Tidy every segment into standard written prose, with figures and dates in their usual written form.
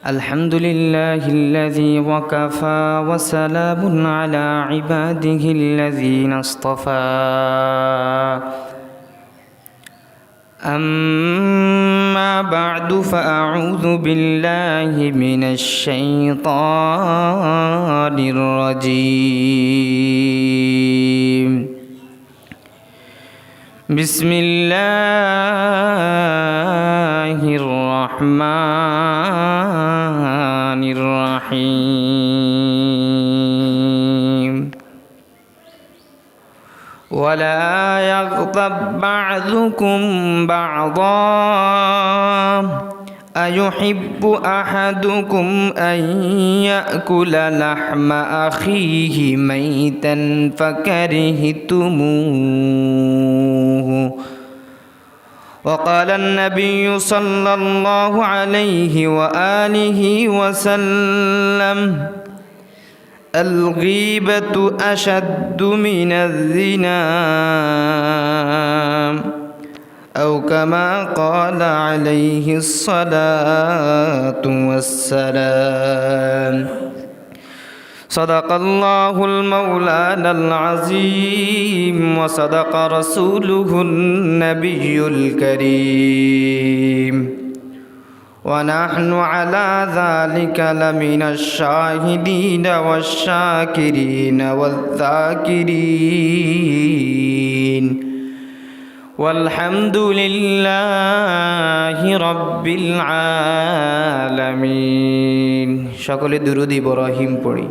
الحمد لله الذي وكفى وسلام على عباده الذين اصطفى أما بعد فأعوذ بالله من الشيطان الرجيم بسم الله الرحمن الرحيم ولا يغضب بعضكم بعضا أيحب أحدكم أن يأكل لحم أخيه ميتا فكرهتموه وقال النبي صلى الله عليه وآله وسلم الغيبة أشد من الزنا أو كما قال عليه الصلاة والسلام صدق الله المولانا العظيم وصدق رسوله النبي الكريم ونحن على ذلك لمن الشاهدين والشاكرين والذاكرين والحمد لله رب العالمين সকলে দুরূদ ইব্রাহিম পড়ি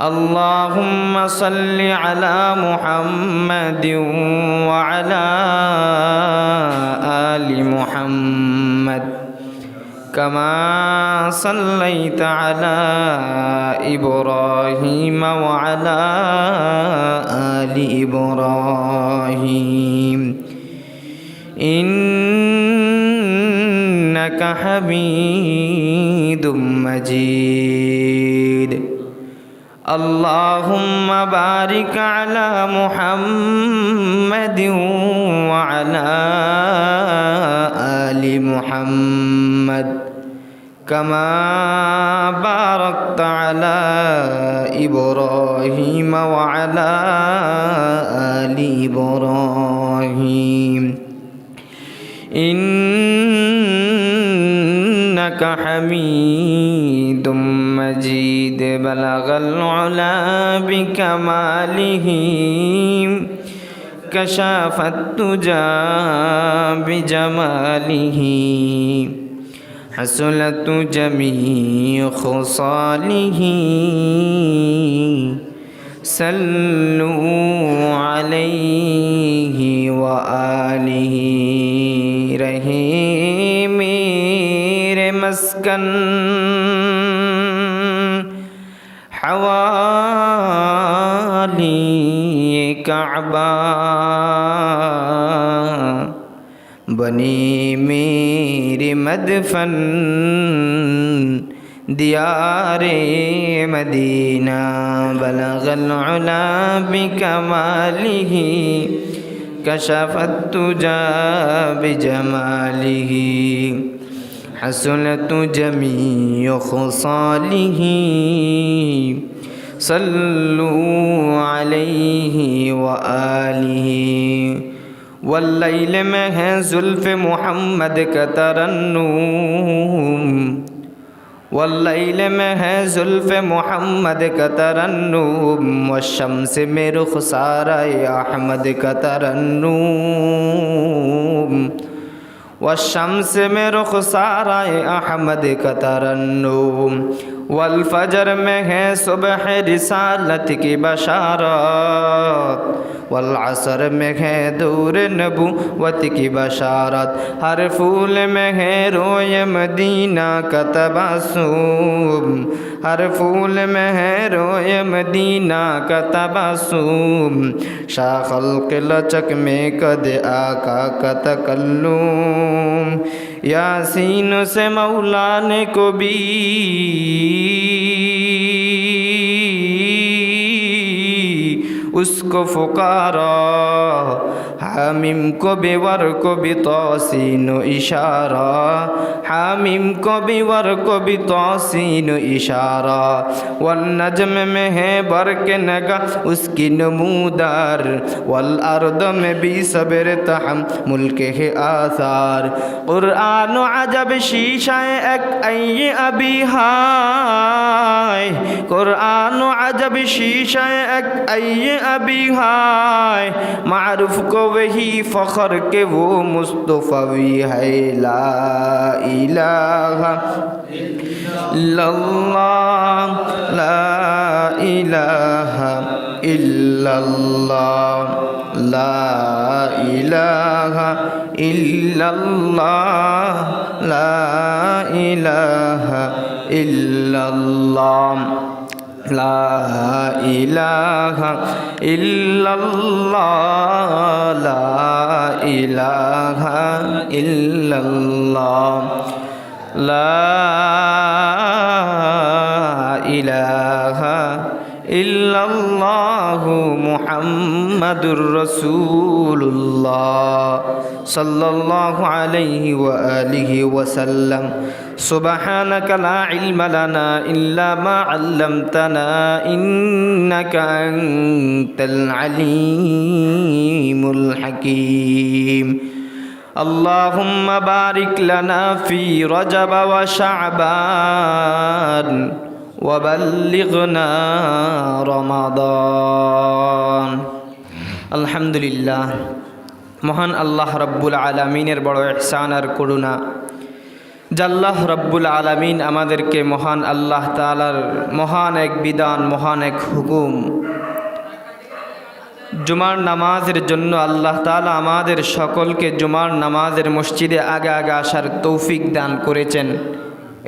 اللهم صل على محمد وعلى آل محمد كما صليت على إبراهيم وعلى آل إبراهيم إنك حميد مجيد اللهم بارك على محمد وعلى آل محمد كما باركت على إبراهيم وعلى آل إبراهيم إنك حميد مجيد بلغ العلا بكماله كشف الدجى بجماله حسنت جميع خصاله صلوا عليه وآله رہے میرے مسکن حوالی کعبہ بنی میرے مدفن دیار مدینہ بلغ العلا بکمالہ كشف الدجى بجماله حسنت جميع خصاله صلوا عليه وآله والليل میں ہے زلف محمد کا ترنم واللیل میں ہے زلف محمد کا ترنم والشمس میں رخسار احمد کا ترنم والشمس میں رخسار احمد کا ترنم والفجر میں ہے صبح رسالت کی بشارت والعصر میں ہے دور نبوت کی بشارت ہر پھول میں ہے روئے مدینہ کا تبسم ہر پھول میں ہے روئے مدینہ کا تبسم شاخ القلچک میں قد آقا کا تکلم یاسین سے مولا نے کو بھی اس کو فقارا হামিম কবি ওয়ার কবি তসিন ইশারা হামিম কবি ওয়ার কবি তসিন ইশারা ওয়ান নজম में है बरक नगा उसकी नमूदार वल अर्द में भी सब्र तहम्मुल के है आसार कुरान अजब शीशा एक ये अभी हाय कुरान अजब शीशा एक ये अभी हाय मारूफ को वही फखर के वो मुस्तफ़वी है ला इलाहा इल्लल्लाह ला इलाहा इल्लल्लाह ला इलाहा इल्लल्लाह ला इलाहा इल्लल्लाह ला इलाहा इल्लल्लाह ला इलाहा इल्लल्लाह ला इलाहा इल्लल्लाहु मुहम्मदुर रसूलुल्लाह सल्लल्लाहु अलैहि व आलिहि वसल्लम सुब्हानक ला इल्म लना इल्ला मा अल्लमतना इन्नका अंतल अलीमुल हकीम अल्लाहुम्मा बारिक लना फी रजब व शअबान वबल्लिगना रमदान अल्हम्दुलिल्लाह महान अल्लाह रब्बुल आलमीनेर बड़ो इहसान और करुणा जल्लाह रब्बुल आलमीन आमादेरके महान अल्लाह ताआलार महान एक विधान महान एक हुकुम जुमार नामाजेर जन्य अल्लाह ताआला आमादेर सकलके जुमार नामाजेर मस्जिदे आगे आगे आसार तौफिक दान करेছেন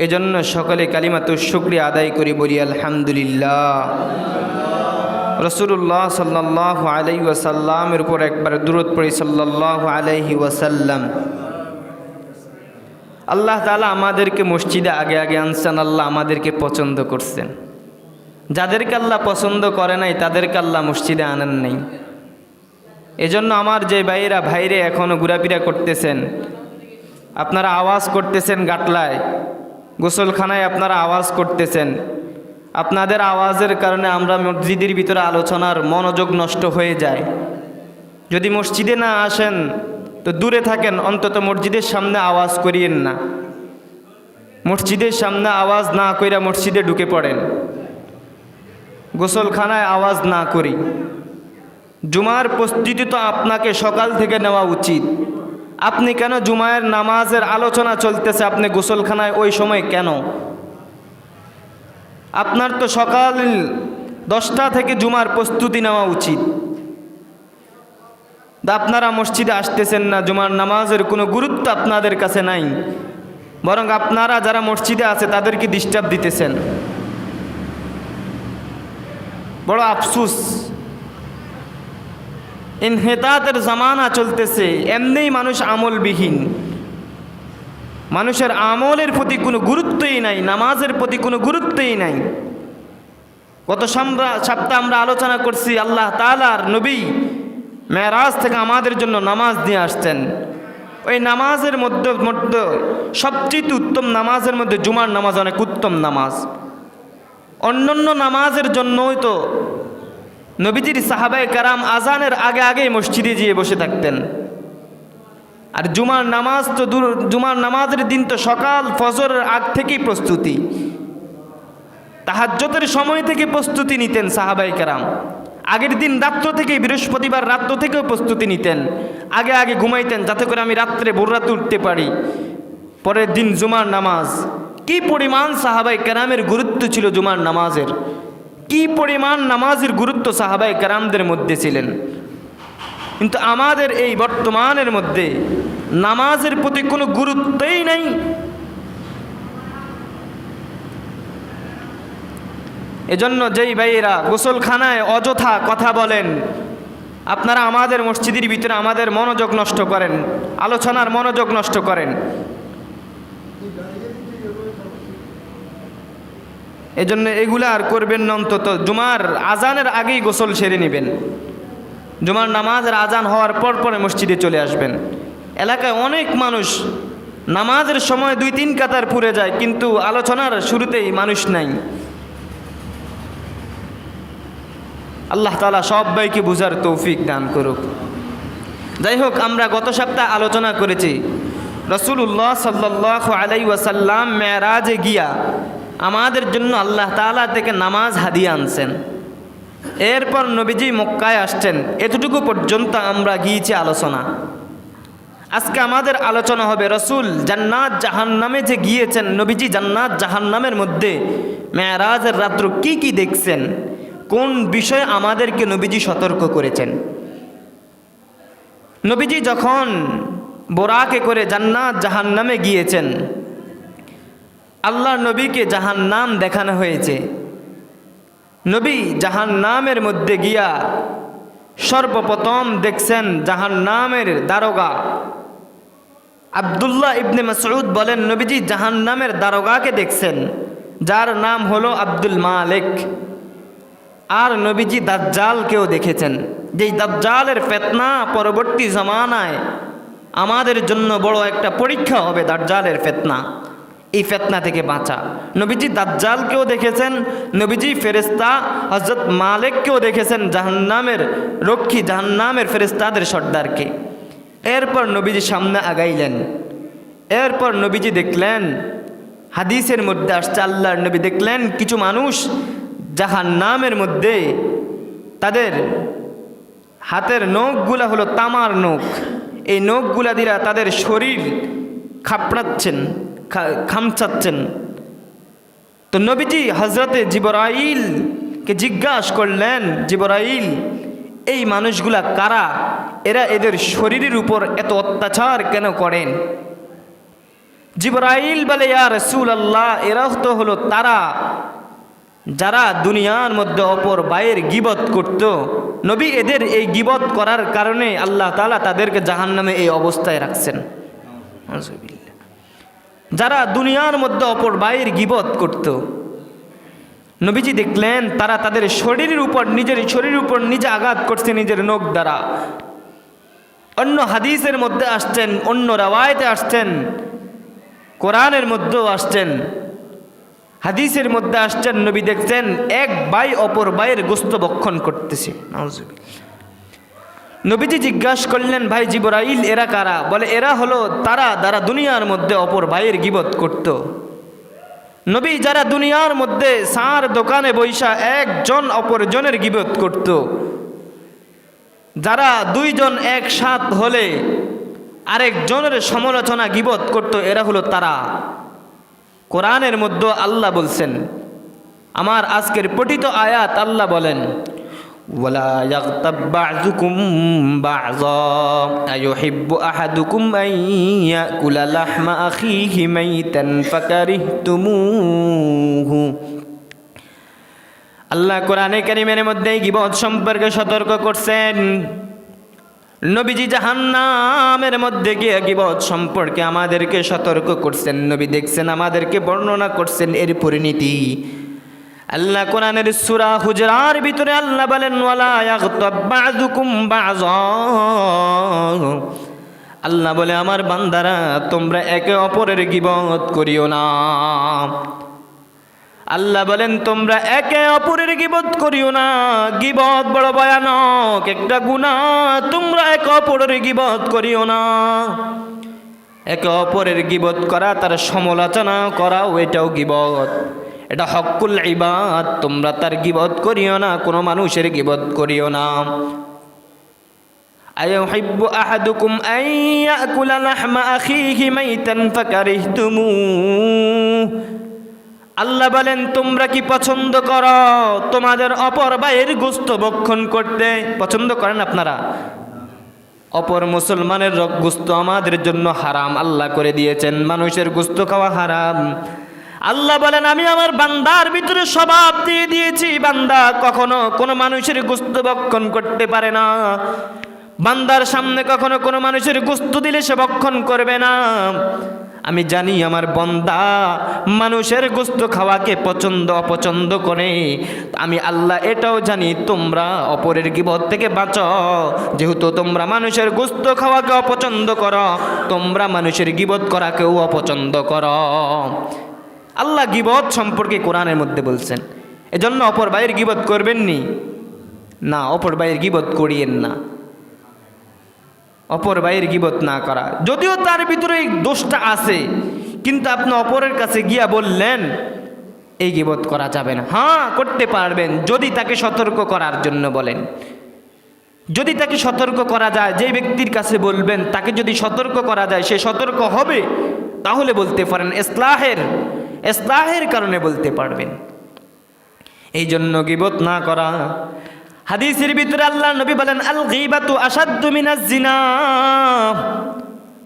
एजন্য सकले कालिमातुश शुक्रिया आदाय करी बोली अल्हम्दुलिल्लाह रसूलुल्लाह सल्लल्लाहु अलैहि वसल्लमेर ऊपर एकबार दुरूद पढ़ी सल्लल्लाहु अलैहि वसल्लम अल्लाह ताआला आमादेरके मस्जिदे आगे आगे आनছেন अल्लाह आमादेरके पसंद करছেন যাদেরকে আল্লাহ পছন্দ করে নাই তাদেরকে আল্লাহ মসজিদে আনেন নাই এজন্য আমার যে ভাইরে এখনো ঘোরাফেরা করতেছেন আপনারা আওয়াজ করতেছেন গাটলায় গোসলখানায় আপনারা আওয়াজ করতেছেন আপনাদের আওয়াজের কারণে আমরা মসজিদের ভিতরে আলোচনার মনোযোগ নষ্ট হয়ে যায় যদি মসজিদে না আসেন তো দূরে থাকেন অন্তত মসজিদের সামনে আওয়াজ করিয়েন না মসজিদের সামনে আওয়াজ না কইরা মসজিদে ঢুকে পড়েন গোসলখানায় আওয়াজ না করি জুমার প্রস্তুতি তো আপনাকে সকাল থেকে নেওয়া উচিত আপনি কেন জুমায়ের নামাজের আলোচনা চলতেছে আপনি গোসলখানায় ওই সময় কেন আপনার তো সকাল 10টা থেকে জুমার প্রস্তুতি নেওয়া উচিত আপনারা মসজিদে আসতেছেন না জুমার নামাজের কোনো গুরুত্ব আপনাদের কাছে নাই বরং আপনারা যারা মসজিদে আছে তাদেরকে ডিস্টার্ব দিতেছেন বড় আফসোস ইনহিতাতের জামানা চলতেছে এমনিই মানুষ আমলবিহীন মানুষের আমলের প্রতি কোনো গুরুত্বই নাই নামাজের প্রতি কোনো গুরুত্বই নাই গত সপ্তাহে আমরা আলোচনা করছি আল্লাহ তাআলার নবী মেরাজ থেকে আমাদের জন্য নামাজ দিয়ে আসছেন ওই নামাজের মধ্যে সবচেয়ে উত্তম নামাজের মধ্যে জুমার নামাজ অনেক উত্তম নামাজ অন্যান্য নামাজের জন্যই তো নবীজির সাহাবায়ে কেরাম আজানের আগে আগেই মসজিদে গিয়ে বসে থাকতেন আর জুমার নামাজ তো জুমার নামাজের দিন তো সকাল ফজরের আগ থেকেই প্রস্তুতি তাহাজ্জুদের সময় থেকে প্রস্তুতি নিতেন সাহাবায়ে কেরাম আগের দিন রাত্র থেকেই বৃহস্পতিবার রাত্র থেকেও প্রস্তুতি নিতেন আগে আগে ঘুমাইতেন যাতে করে আমি রাত্রে ভোর রাতে উঠতে পারি পরের দিন জুমার নামাজ কি পরিমাণ সাহাবায়ে কেরামের গুরুত্ব ছিল জুমার নামাজের কি পরিমাণ নামাজের গুরুত্ব সাহাবায়ে কেরামদের মধ্যে ছিলেন কিন্তু আমাদের এই বর্তমানের মধ্যে নামাজের প্রতি কোনো গুরুত্বই নাই এজন্য যেই ভাইয়েরা গোসলখানায় অযথা কথা বলেন আপনারা আমাদের মসজিদের ভিতরে আমাদের মনোযোগ নষ্ট করেন আলোচনার মনোযোগ নষ্ট করেন এজন্য এগুলা আর করবেন না অন্তত জুমার আজানের আগেই গোসল সেরে নেবেন জুমার নামাজের আজান হওয়ার পর পরে মসজিদে চলে আসবেন। এলাকায় অনেক মানুষ নামাজের সময় 2-3 কাতার পুড়ে যায়, কিন্তু আলোচনার শুরুতেই মানুষ নাই। আল্লাহ তাআলা সবাইকে বুঝার তৌফিক দান করুক। যাই হোক, আমরা গত সপ্তাহে আলোচনা করেছি রাসূলুল্লাহ সাল্লাল্লাহু আলাইহি ওয়াসাল্লাম মেরাজে গিয়া আমাদের জন্য আল্লাহ তাআলা থেকে নামাজ হাদিয়া আনছেন। এরপর নবীজি মক্কায় আসছেন। এতটুকু পর্যন্ত আমরা গিয়েছি আলোচনা। আজকে আমাদের আলোচনা হবে রাসূল জান্নাত জাহান্নামে যে গিয়েছেন, নবীজি জান্নাত জাহান্নামের মধ্যে মেরাজের রাত্র কি কি দেখছেন, কোন বিষয়ে আমাদেরকে নবীজি সতর্ক করেছেন। নবীজি যখন বোরাকে করে জান্নাত জাহান্নামে গিয়েছেন, আল্লাহর নবীকে জাহান্নাম দেখানো হয়েছে। নবী জাহান্নামের মধ্যে গিয়া সর্বপ্রথম দেখছেন জাহান্নামের দারোগা আব্দুল্লাহ ইবনে মাসউদ বলেন, নবীজি জাহান্নামের দারোগাকে দেখছেন, যার নাম হলো আব্দুল মালিক। আর নবীজি দাজ্জালকেও দেখেছেন, যেই দাজ্জালের ফিতনা পরবর্তী জামানায় আমাদের জন্য বড় একটা পরীক্ষা হবে। দাজ্জালের ফিতনা, এই ফিতনা থেকে বাঁচা। নবীজি দাজ্জালকেও দেখেছেন, নবীজি ফেরেশতা হযরত মালিককেও দেখেছেন, জাহান্নামের রক্ষী, জাহান্নামের ফেরেশতাদের সর্দারকে। এরপর নবীজি সামনে আগাইলেন। এরপর নবীজি দেখলেন, হাদিসের মধ্যে আসছে, আল্লাহর নবী দেখলেন কিছু মানুষ জাহান্নামের মধ্যে তাদের হাতের নখগুলা হলো তামার নখ। এই নখগুলা দিয়ে তাদের শরীর খাপড়াচ্ছেন, খামচাচ্ছেন। তো নবীজি হজরতে জিবরাইলকে জিজ্ঞাসা করলেন, জিবরাইল, এই মানুষগুলা কারা? এরা এদের শরীরের উপর এত অত্যাচার কেন করেন? জিবরাইল বলে, ইয়া রাসূলুল্লাহ, এরা তো হলো তারা যারা দুনিয়ার মধ্যে অপর ভাইয়ের গীবত করত। নবী, এদের এই গীবত করার কারণে আল্লাহ তাআলা তাদেরকে জাহান্নামে এই অবস্থায় রাখছেন। যারা দুনিয়ার মধ্যে অপর ভাইয়ের গীবত করত, নবীজি দেখলেন তারা তাদের শরীরের উপর, নিজের শরীরের উপর নিজে আঘাত করছে নিজের নখ দ্বারা। অন্য হাদিসের মধ্যে আসছেন, অন্য রাওয়ায়াতে আসছেন, কোরআনের মধ্যেও আসছেন, হাদিসের মধ্যে আসছেন, নবী দেখছেন এক ভাই অপর ভাইয়ের গোশত ভক্ষণ করতেছে। নবীজি জিজ্ঞাসা করলেন, ভাই জিবরাইল, এরা কারা? বলে, এরা হলো তারা যারা দুনিয়ার মধ্যে অপর ভাইয়ের গীবত করত। নবী, যারা দুনিয়ার মধ্যে সার দোকানে বৈশা একজন অপরজনের গীবত করত, যারা দুইজন একসাথ হলে আরেকজনের সমালোচনা গীবত করত, এরা হলো তারা। কোরআনের মধ্যে আল্লাহ বলছেন, আমার আজকের পঠিত আয়াত আল্লাহ বলেন, ওয়ালা ইয়াগতাব বাযুকুম বাযা আয়ুহিব্বু আহাদুকুম আন ইয়াকুলা লাহমা আখিহি মাইতান ফাকারিহতুমুহু। আল্লাহ কোরআনে কারীমের মধ্যে গীবত সম্পর্কে সতর্ক করছেন। নবীজি জাহান্নামের মধ্যে গিয়ে গীবত সম্পর্কে আমাদেরকে সতর্ক করছেন। নবী দেখছেন, আমাদেরকে বর্ণনা করছেন এর পরিণতি। আল্লাহ কোরআনের সূরা হুজরার ভিতরে আল্লাহ বলেন, ওয়ালা ইয়াগতাব বাযুকুম বাযা। আল্লাহ বলে, আমার বান্দারা, তোমরা একে অপরের গীবত করিও না। আল্লাহ বলেন, তোমরা একে অপরের গীবত করিও না। গীবত বড় ভয়ানক একটা গুনাহ, তোমরা একে অপরের গীবত করিও না। একে অপরের গীবত করা, তার সমালোচনা করা, এটাও গীবত। এটা হকুল ইবাদ। তোমরা তার গীবত করিও না, কোনো মানুষের গীবত করিও না। আইয়ুহিব্বু আহাদুকুম আন ইয়াকুলা লাহমা আখিহি মাইতান ফাকারিহতুমুহু। আল্লাহ বলেন, তোমরা কি পছন্দ করো তোমাদের অপর ভাইয়ের গোশত ভক্ষণ করতে? পছন্দ করেন আপনারা? অপর মুসলমানের গোশত আমাদের জন্য হারাম আল্লাহ করে দিয়েছেন। মানুষের গোশত খাওয়া হারাম। আল্লাহ বলেন, আমি আমার বান্দার ভিতরে স্বভাব দিয়ে দিয়েছি, বান্দা কখনো কোনো মানুষের গোশত ভক্ষণ করতে পারে না। বান্দার সামনে কখনো কোনো মানুষের গোশত দিলে সে ভক্ষণ করবে না। আমি জানি আমার বান্দা মানুষের গোশত খাওয়াকে পছন্দ অপছন্দ করে। আমি আল্লাহ এটাও জানি তোমরা অপরের গীবত থেকে বাঁচো। যেহেতু তোমরা মানুষের গোশত খাওয়াকে অপছন্দ করো, তোমরা মানুষের গীবত করাকেও অপছন্দ করো। আল্লাহ গীবত সম্পর্কে কোরআনের মধ্যে বলছেন, এজন্য অপর ভাইয়ের গীবত করবেননি না, অপর ভাইয়ের গীবত করিয়েন না। অপর ভাইয়ের গীবত না করা, যদিও তার ভিতরে এই দোষটা আছে, কিন্তু আপনি অপরের কাছে গিয়া বললেন এই গীবত করা যাবে না। হ্যাঁ, করতে পারবেন যদি তাকে সতর্ক করার জন্য বলেন। যদি তাকে সতর্ক করা যায়, যে ব্যক্তির কাছে বলবেন তাকে যদি সতর্ক করা যায়, সে সতর্ক হবে, তাহলে বলতে পারেন। ইসলাহের কারণে বলতে পারবেন। এই জন্য গীবত না করা। হাদিসের ভিতরে আল্লাহ নবী বলেন, আল গীবাতু আশাদ্দু মিনাজ জিনা।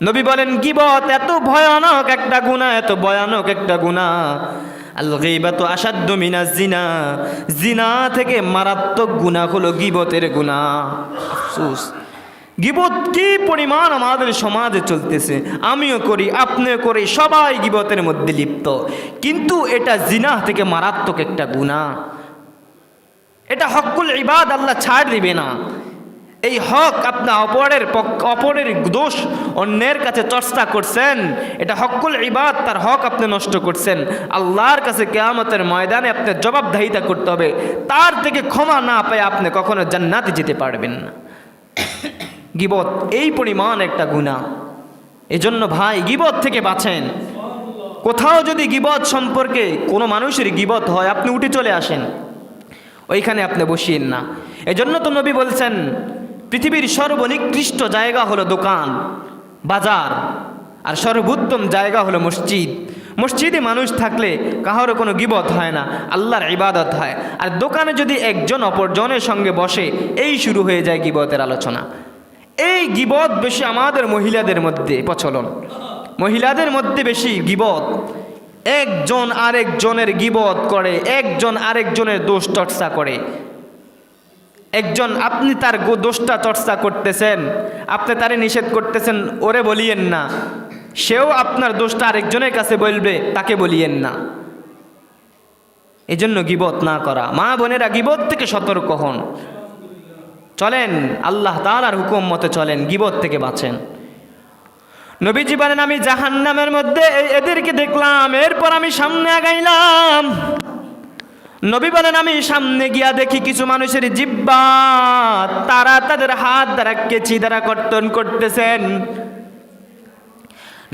নবী বলেন গীবত এত ভয়ানক একটা গুনাহ, এত ভয়ানক একটা গুনাহ। আল গীবাতু আশাদ্দু মিনাজ জিনা, জিনা থেকে মারাত্মক গুনাহ হলো গীবতের গুনাহ। আফসোস, গীবত কি পরিমাণ আমাদের সমাজে চলতেছে। আমিও করি, আপনিও করি, সবাই গীবতের মধ্যে লিপ্ত, কিন্তু এটা জিনা থেকে মারাত্মক একটা গুনাহ। এটা হকুল ইবাদ, আল্লাহ ছাড় দিবে না। এই হক আপনি অপরের দোষ অন্যের কাছে চর্চা করছেন, এটা হকুল ইবাদ, তার হক আপনি নষ্ট করছেন। আল্লাহর কাছে কিয়ামতের ময়দানে আপনি জবাবদিহিতা করতে হবে। তার থেকে ক্ষমা না পেয়ে আপনি কখনো জান্নাতে যেতে পারবেন না। গীবত এই পরিমাণ একটা গুনাহ। এজন্য ভাই গীবত থেকে বাঁচেন। কোথাও যদি গীবত সম্পর্কে কোনো মানুষের গীবত হয়, আপনি উঠে চলে আসেন, ওইখানে আপনি বসিয়েন না। এজন্য তো নবী বলছেন পৃথিবীর সর্বনিকৃষ্ট জায়গা হলো দোকান বাজার, আর সর্বোত্তম জায়গা হলো মসজিদ। মসজিদে মানুষ থাকলে কাহারও কোনো গীবত হয় না, আল্লাহর ইবাদত হয়। আর দোকানে যদি একজন অপরজনের সঙ্গে বসে, এই শুরু হয়ে যায় গীবতের আলোচনা। এই গীবত বেশি আমাদের মহিলাদের মধ্যে প্রচলন, মহিলাদের মধ্যে বেশি গীবত। একজন আরেকজনের গীবত করে, একজন আরেকজনের দোষ চর্চা করে। একজন, আপনি তার দোষটা চর্চা করতেছেন, আপনি তারে নিষেধ করতেছেন ওরে বলিয়েন না, সেও আপনার দোষটা আরেকজনের কাছে বলবে, তাকে বলিয়েন না। এজন্য গীবত না করা। মা বোনেরা, গীবত থেকে সতর্ক হন। চলেন আল্লাহ তাআলার হুকুম মতে চলেন, গীবত থেকে বাঁচেন। নবীজি বলেন আমি জাহান্নামের মধ্যে এদেরকে দেখলাম, এরপর আমি সামনে আগাইলাম। নবী বলেন আমি সামনে গিয়া দেখি কিছু মানুষের জিহ্বা, তারা তাদের হাত দ্বারা কেচি দ্বারা কর্তন করতেছেন।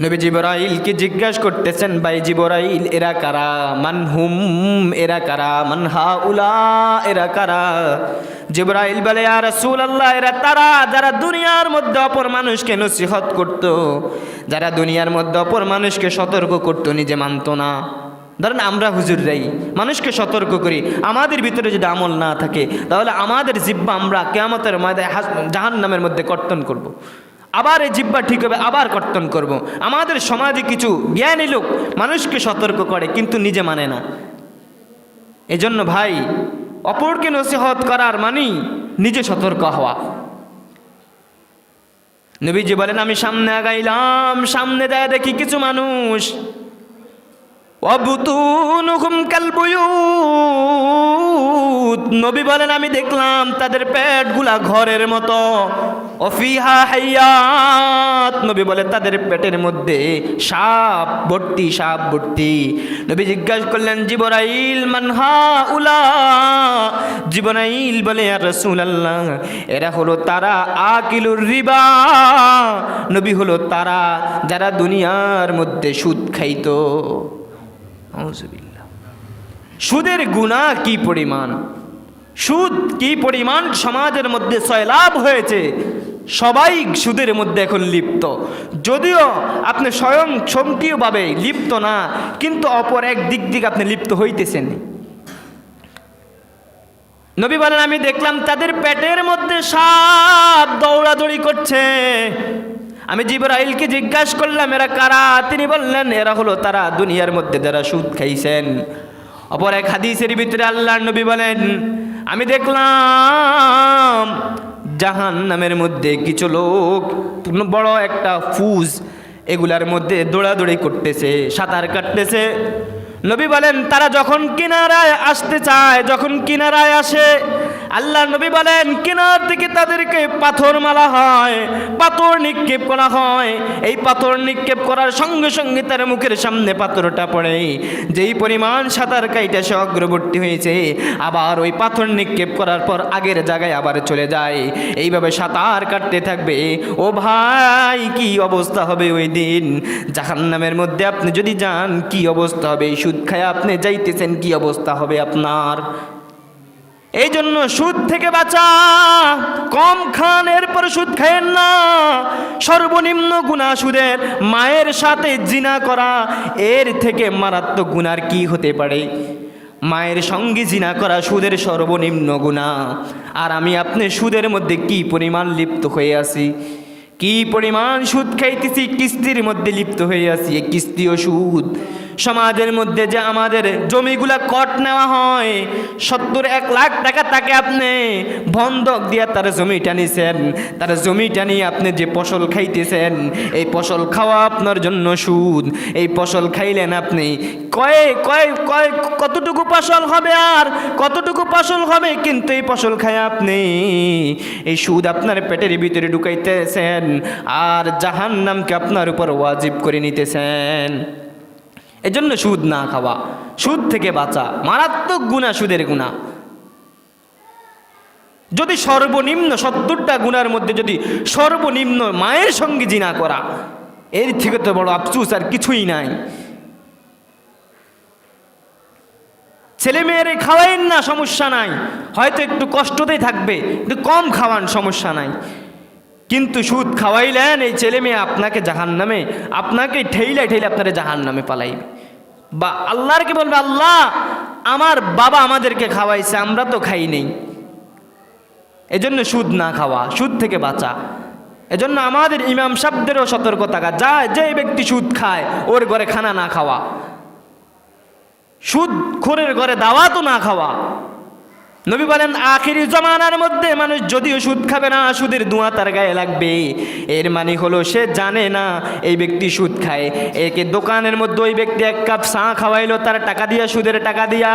নবী জিবরাইলকে জিজ্ঞাসা করতেছেন, ভাই জিবরাইল এরা কারা? মানহুম, এরা কারা? মানহা উলা, এরা কারা? জিবরাইল বলে ইয়া রাসূলুল্লাহ, এরা তারা যারা দুনিয়ার মধ্যে অপর মানুষকে নসিহত করত, যারা দুনিয়ার মধ্যে অপর মানুষকে সতর্ক করত, নিজে মানত না। ধরেন আমরা হুজুররাই মানুষকে সতর্ক করি, আমাদের ভিতরে যদি আমল না থাকে, তাহলে আমাদের জিহ্বা আমরা কিয়ামতের ময়দানে জাহান্নামের মধ্যে কর্তন করব। আবার এই জিহ্বা ঠিক হবে, আবার কর্তন করব। আমাদের সমাজে কিছু জ্ঞানী লোক মানুষকে সতর্ক করে, কিন্তু নিজে মানে না। এজন্য ভাই, অপরকে নসিহত করার মানে নিজে সতর্ক হওয়া। নবীজি বলেন আমি সামনে আগাইলাম, সামনে যায় দেখি কিছু মানুষ, ওয়াবুতুনুহুম কালবুয়ুত, নবী বলেন আমি দেখলাম তাদের পেটগুলা ঘরের মতো। অফিহা হাইয়াত, নবী বলে তাদের পেটের মধ্যে সাপ ভর্তি, সাপ ভর্তি। নবী জিজ্ঞাসা করলেন জিবরাইল মানহা উলা, জিবরাইল বলে ইয়া রাসূলুল্লাহ, এরা হলো তারা আকিলুর রিবা, নবী হলো তারা যারা দুনিয়ার মধ্যে সুদ খাইতো। সুদের গুনাহ কি পরিমাণ, সুদ কি পরিমাণ সমাজের মধ্যে সয়লাভ হয়েছে। সবাই সুদের মধ্যে এখন লিপ্ত, যদিও আপনি স্বয়ং সক্রিয়ভাবে লিপ্ত না, কিন্তু অপর এক দিক দিক আপনি লিপ্ত হইতেছেন। নবী বলেন আমি দেখলাম তাদের পেটের মধ্যে সাপ দৌড়াদৌড়ি করছে। আমি জিবরাইলকে জিজ্ঞাসা করলাম এরা কারা? তিনি বললেন এরা হলো তারা দুনিয়ার মধ্যে যারা সুদ খাইছেন। অপর এক হাদিসের ভিতরে আল্লাহর নবী বলেন আমি দেখলাম জাহান্নামের মধ্যে কিছু লোক বড় একটা ফুজ, এগুলার মধ্যে দৌড়াদৌড়ি করতেছে, সাঁতার কাটতেছে। নবী বলেন তারা যখন কিনারায় আসতে চায়, যখন কিনারায় আসে, আল্লাহ নবী বলেন কিনার থেকে তাদেরকে পাথর মারা হয়, পাথর নিক্ষেপ করা হয়। এই পাথর নিক্ষেপ করার সঙ্গে সঙ্গে তার মুখের সামনে পাথরটা পড়ে। যেই পরিমাণ সাঁতার কাইটা সে অগ্রবর্তী হয়েছে, আবার ওই পাথর নিক্ষেপ করার পর আগের জায়গায় আবার চলে যায়। এইভাবে সাঁতার কাটতে থাকবে। ও ভাই, কি অবস্থা হবে ওই দিন জাহান্নামের মধ্যে আপনি যদি যান, কি অবস্থা হবে? সুদ খায় আপনি যাইতেছেন, কি অবস্থা হবে আপনার? এই জন্য সুদ থেকে বাঁচা, কম খান, এরপর সুদ খায়েন না। সর্বনিম্ন গুনাহ সুদের। মায়ের সাথে জিনা করা, এর থেকে মারাত্মক গুনার কি হতে পারে? মায়ের সঙ্গে জিনা করা সুদের সর্বনিম্ন গুনাহ। আর আমি আপনি সুদের মধ্যে কি পরিমাণ লিপ্ত হয়ে আছি, কি পরিমাণ সুদ খাইতেছি, কিস্তির মধ্যে লিপ্ত হয়ে আছি। এই কিস্তি ও সুদ। সমাজের মধ্যে যে আমাদের জমিগুলা কট নেওয়া হয়, 70-1 লাখ টাকা তাকে আপনি বন্ধক দিয়ে তার জমিটা নিছেন, তার জমিটা নিয়ে আপনি যে ফসল খাইতেছেন, এই ফসল খাওয়া আপনার জন্য সুদ। এই ফসল খাইলেন আপনি, কতটুকু ফসল হবে আর কতটুকু ফসল হবে, কিন্তু এই ফসল খায় আপনি এই সুদ আপনার পেটের ভিতরে ঢুকাইতেছেন, আর জাহান্নামকে আপনার উপর ওয়াজিব করে নিতেছেন। এজন্য সুদ না খাওয়া, সুদ থেকে বাঁচা। মারাত্মক গুনাহ সুদের গুনাহ। যদি সর্বনিম্ন 70টা গুনার মধ্যে যদি সর্বনিম্ন মায়ের সঙ্গে জিনা করা, এর থেকে তো বড় আফসোস আর কিছুই নাই। ছেলে মেয়েরে খাওয়াইন না, সমস্যা নাই, হয়তো একটু কষ্টতেই থাকবে, একটু কম খাওয়ান, সমস্যা নাই। কিন্তু সুদ খাওয়াইলেন, এই ছেলে মেয়ে আপনাকে জাহান্নামে, আপনাকে ঠেইলা আপনারা জাহান্নামে পালাইবে। বা আল্লাহর কি বলবে, আল্লাহ আমার বাবা আমাদেরকে খাওয়াইছে, আমরা তো খাই নেই। এজন্য সুদ না খাওয়া, সুদ থেকে বাঁচা। এজন্য আমাদের ইমাম সাহেবদেরও সতর্ক থাকা, যে ব্যক্তি সুদ খায় ওর ঘরে খানা না খাওয়া, সুদ খোরের ঘরে দাওয়াতও না খাওয়া। নবী বলেন আখিরি জামানার মধ্যে মানুষ যদিও সুদ খাবে না, সুদের ধোঁয়া তার গায়ে লাগবে। এর মানে হলো সে জানে না এই ব্যক্তি সুদ খায়। একে দোকানের মধ্যে ওই ব্যক্তি 1 কাপ চা খাওয়াইলো তার টাকা দিয়া, সুদের টাকা দিয়া।